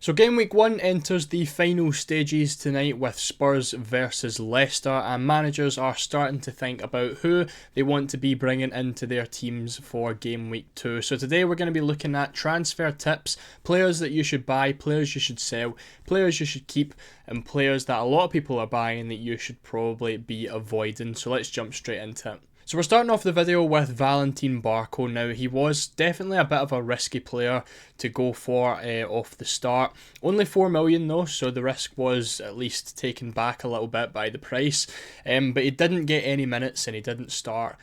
So game week 1 enters the final stages tonight with Spurs versus Leicester, and managers are starting to think about who they want to be bringing into their teams for game week 2. So today we're going to be looking at transfer tips, players that you should buy, players you should sell, players you should keep, and players that a lot of people are buying that you should probably be avoiding. So let's jump straight into it. So we're starting off the video with Barco. Now, he was definitely a bit of a risky player to go for off the start. Only 4 million though, so the risk was at least taken back a little bit by the price. But he didn't get any minutes and he didn't start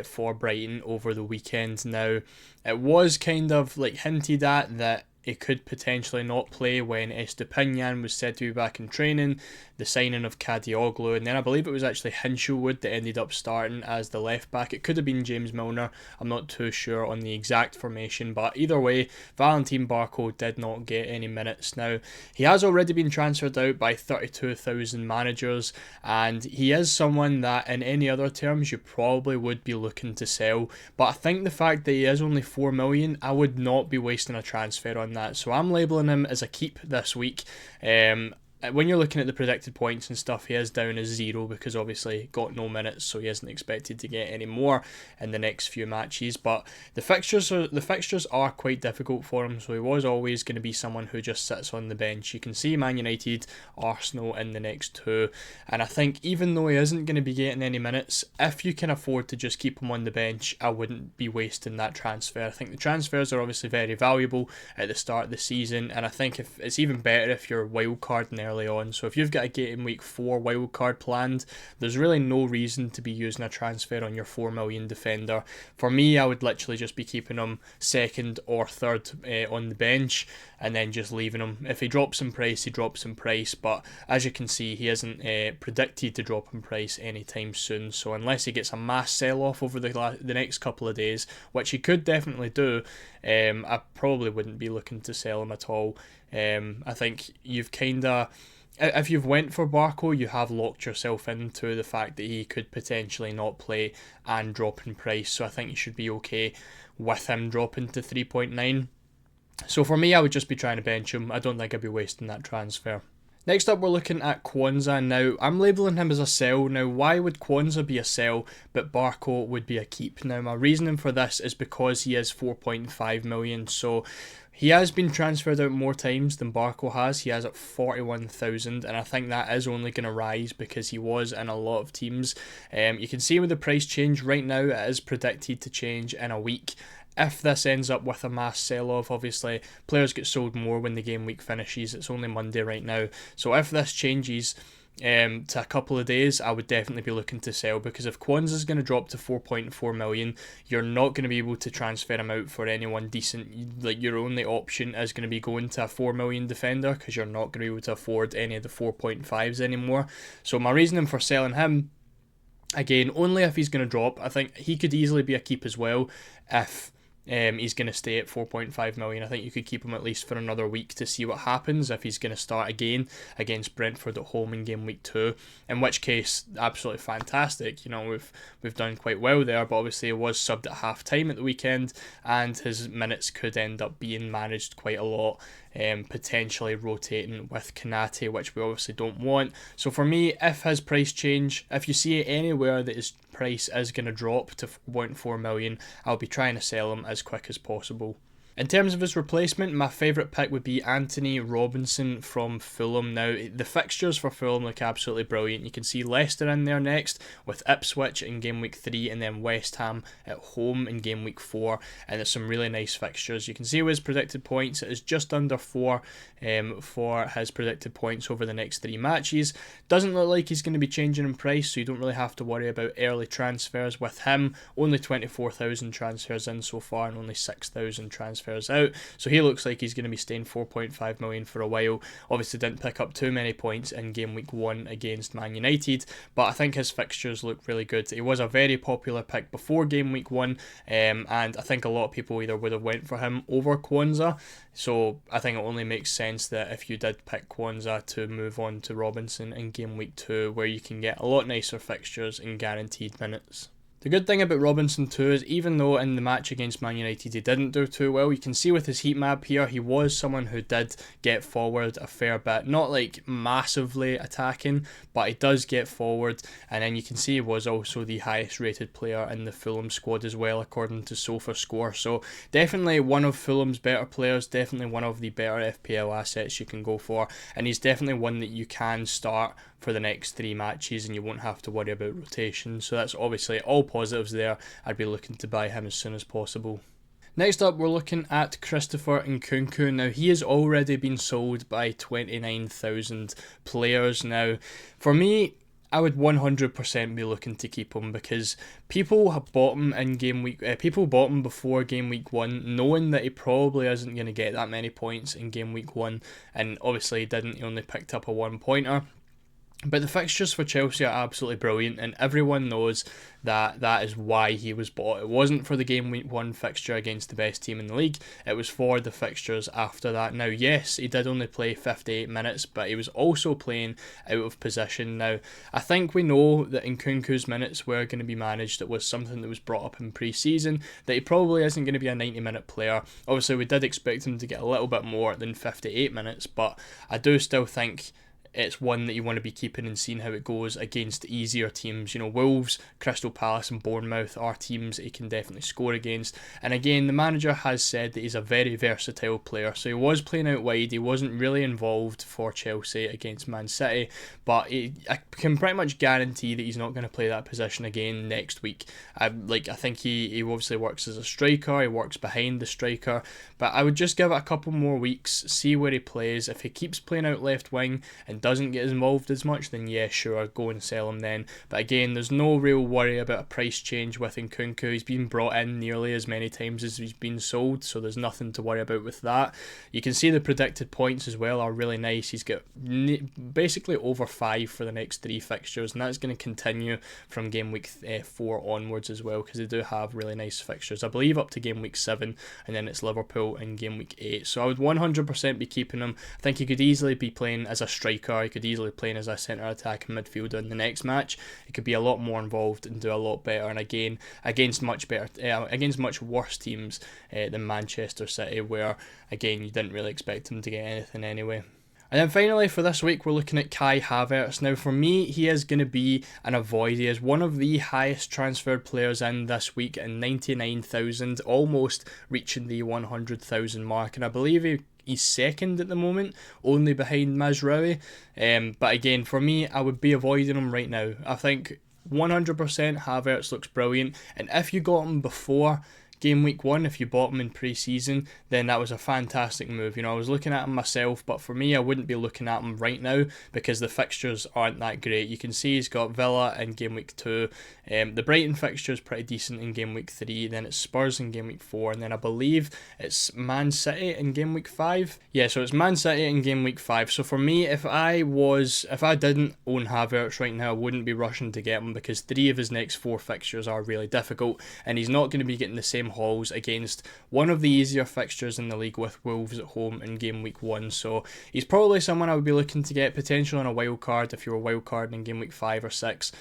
for Brighton over the weekend. Now, it was kind of like hinted at that he could potentially not play when Estepinian was said to be back in training, the signing of Kadioglu, and then I believe it was actually Hinshelwood that ended up starting as the left back. It could have been James Milner, I'm not too sure on the exact formation, but either way, Barco did not get any minutes. Now, he has already been transferred out by 32,000 managers, and he is someone that in any other terms you probably would be looking to sell, but I think the fact that he is only 4 million, I would not be wasting a transfer on that, so I'm labelling him as a keep this week. When you're looking at the predicted points and stuff, he is down as 0 because obviously got no minutes, so he isn't expected to get any more in the next few matches. But the fixtures are quite difficult for him, so he was always going to be someone who just sits on the bench. You can see Man United, Arsenal in the next 2, and I think even though he isn't going to be getting any minutes, if you can afford to just keep him on the bench, I wouldn't be wasting that transfer. I think the transfers are obviously very valuable at the start of the season, and I think if it's even better if you're wildcarding early on. So if you've got a game week 4 wildcard planned, there's really no reason to be using a transfer on your 4 million defender. For me, I would literally just be keeping him second or third on the bench and then just leaving him. If he drops in price, he drops in price, but as you can see, he isn't predicted to drop in price anytime soon. So unless he gets a mass sell-off over the next couple of days, which he could definitely do, I probably wouldn't be looking to sell him at all. I think you've if you've went for Barco, you have locked yourself into the fact that he could potentially not play and drop in price, so I think you should be okay with him dropping to 3.9. So for me, I would just be trying to bench him. I don't think I'd be wasting that transfer. Next up, we're looking at Quanza. Now, I'm labelling him as a sell. Now, why would Quanza be a sell, but Barco would be a keep? Now, my reasoning for this is because he is 4.5 million, so he has been transferred out more times than Barco has. He has at 41,000, and I think that is only going to rise because he was in a lot of teams. You can see with the price change right now, it is predicted to change in a week. If this ends up with a mass sell-off, obviously players get sold more when the game week finishes. It's only Monday right now, so if this changes to a couple of days, I would definitely be looking to sell, because if Quanza is going to drop to 4.4 million, you're not going to be able to transfer him out for anyone decent. Like, your only option is going to be going to a 4 million defender, because you're not going to be able to afford any of the 4.5s anymore. So my reasoning for selling him, again, only if he's going to drop. I think he could easily be a keep as well if he's going to stay at 4.5 million. I think you could keep him at least for another week to see what happens if he's going to start again against Brentford at home in game week 2, in which case, absolutely fantastic. You know, we've done quite well there, but obviously he was subbed at half time at the weekend, and his minutes could end up being managed quite a lot, potentially rotating with Kanate, which we obviously don't want. So for me, if his price change, if you see it anywhere that his price is going to drop to 4.4 million, I'll be trying to sell him as quick as possible. In terms of his replacement, my favourite pick would be Anthony Robinson from Fulham. Now, the fixtures for Fulham look absolutely brilliant. You can see Leicester in there next, with Ipswich in game week 3, and then West Ham at home in game week 4, and there's some really nice fixtures. You can see with his predicted points, it is just under 4 for his predicted points over the next 3 matches. Doesn't look like he's going to be changing in price, so you don't really have to worry about early transfers with him. Only 24,000 transfers in so far, and only 6,000 transfers out, so he looks like he's going to be staying 4.5 million for a while. Obviously didn't pick up too many points in game week 1 against Man United, but I think his fixtures look really good. He was a very popular pick before game week 1, and I think a lot of people either would have went for him over Quanza, so I think it only makes sense that if you did pick Quanza, to move on to Robinson in game week 2, where you can get a lot nicer fixtures and guaranteed minutes. The good thing about Robinson too is even though in the match against Man United he didn't do too well, you can see with his heat map here he was someone who did get forward a fair bit. Not like massively attacking, but he does get forward, and then you can see he was also the highest rated player in the Fulham squad as well according to SofaScore. So definitely one of Fulham's better players, definitely one of the better FPL assets you can go for, and he's definitely one that you can start for the next 3 matches and you won't have to worry about rotation. So that's obviously all positives there. I'd be looking to buy him as soon as possible. Next up, we're looking at Christopher Nkunku. Now, he has already been sold by 29,000 players. Now, for me, I would 100% be looking to keep him because people have bought him in game week. People bought him before game week 1, knowing that he probably isn't going to get that many points in game week 1, and obviously he didn't. He only picked up a 1-pointer. But the fixtures for Chelsea are absolutely brilliant, and everyone knows that that is why he was bought. It wasn't for the game week 1 fixture against the best team in the league, it was for the fixtures after that. Now, yes, he did only play 58 minutes, but he was also playing out of position. Now, I think we know that Nkunku's minutes were going to be managed. It was something that was brought up in pre-season, that he probably isn't going to be a 90-minute player. Obviously, we did expect him to get a little bit more than 58 minutes, but I do still think it's one that you want to be keeping and seeing how it goes against easier teams. You know, Wolves, Crystal Palace and Bournemouth are teams that he can definitely score against. And again, the manager has said that he's a very versatile player. So he was playing out wide, he wasn't really involved for Chelsea against Man City, but I can pretty much guarantee that he's not going to play that position again next week. I think he obviously works as a striker, he works behind the striker, but I would just give it a couple more weeks, see where he plays. If he keeps playing out left wing and doesn't get involved as much, then yeah, sure, go and sell him then. But again, there's no real worry about a price change with Nkunku. He's been brought in nearly as many times as he's been sold, so there's nothing to worry about with that. You can see the predicted points as well are really nice. He's got basically over 5 for the next 3 fixtures, and that's going to continue from game week 4 onwards as well, because they do have really nice fixtures, I believe up to game week 7, and then it's Liverpool in game week 8. So I would 100% be keeping him. I think he could easily be playing as a striker, he could easily play as a centre attacking midfielder in the next match. He could be a lot more involved and do a lot better, and again against much worse teams than Manchester City, where again you didn't really expect him to get anything anyway. And then finally for this week, we're looking at Kai Havertz. Now for me, he is going to be an avoid. He is one of the highest transferred players in this week at 99,000, almost reaching the 100,000 mark, and I believe he's second at the moment, only behind Mazraoui. But again, for me, I would be avoiding him right now. I think 100% Havertz looks brilliant, and if you got him before game week 1, if you bought him in pre-season, then that was a fantastic move. You know, I was looking at him myself, but for me, I wouldn't be looking at him right now because the fixtures aren't that great. You can see he's got Villa in game week 2, the Brighton fixture is pretty decent in game week 3, then it's Spurs in game week 4, and then I believe it's Man City in game week 5. Yeah, so it's Man City in game week 5. So for me, if I didn't own Havertz right now, I wouldn't be rushing to get him because 3 of his next 4 fixtures are really difficult, and he's not going to be getting the same hauls against one of the easier fixtures in the league with Wolves at home in game week 1. So he's probably someone I would be looking to get potentially on a wild card if you were wild card in game week 5 or 6.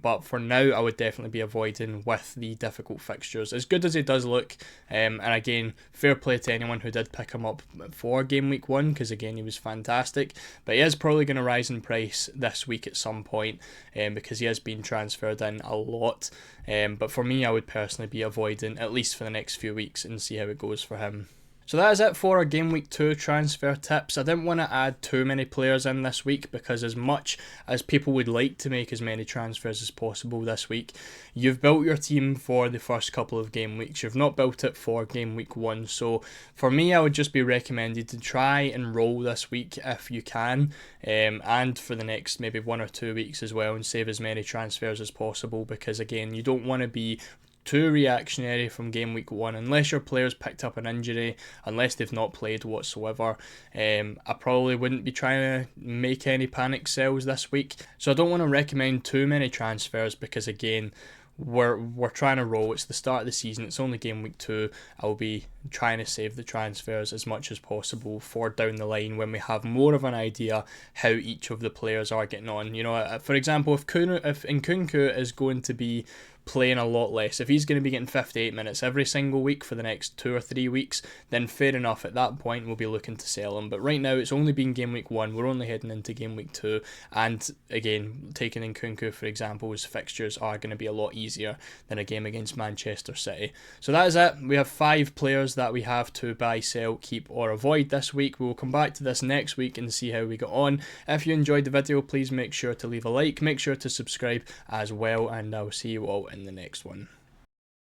But for now, I would definitely be avoiding with the difficult fixtures. As good as he does look, and again, fair play to anyone who did pick him up for game week 1 because again, he was fantastic. But he is probably going to rise in price this week at some point because he has been transferred in a lot. But for me, I would personally be avoiding at least for the next few weeks and see how it goes for him. So that is it for our Game Week 2 transfer tips. I didn't want to add too many players in this week because as much as people would like to make as many transfers as possible this week, you've built your team for the first couple of game weeks. You've not built it for Game Week 1. So for me, I would just be recommended to try and roll this week if you can, and for the next maybe 1 or 2 weeks as well, and save as many transfers as possible because again, you don't want to be too reactionary from game week 1 unless your players picked up an injury, unless they've not played whatsoever. I probably wouldn't be trying to make any panic sells this week, so I don't want to recommend too many transfers because again, we're trying to roll. It's the start of the season, it's only game week 2. I'll be trying to save the transfers as much as possible for down the line when we have more of an idea how each of the players are getting on. You know, for example, if Nkunku is going to be playing a lot less. If he's going to be getting 58 minutes every single week for the next 2 or 3 weeks, then fair enough. At that point, we'll be looking to sell him. But right now, it's only been game week 1. We're only heading into game week 2. And again, taking in Nkunku, for example, his fixtures are going to be a lot easier than a game against Manchester City. So that is it. We have 5 players that we have to buy, sell, keep, or avoid this week. We will come back to this next week and see how we got on. If you enjoyed the video, please make sure to leave a like, make sure to subscribe as well, and I'll see you all in the next one.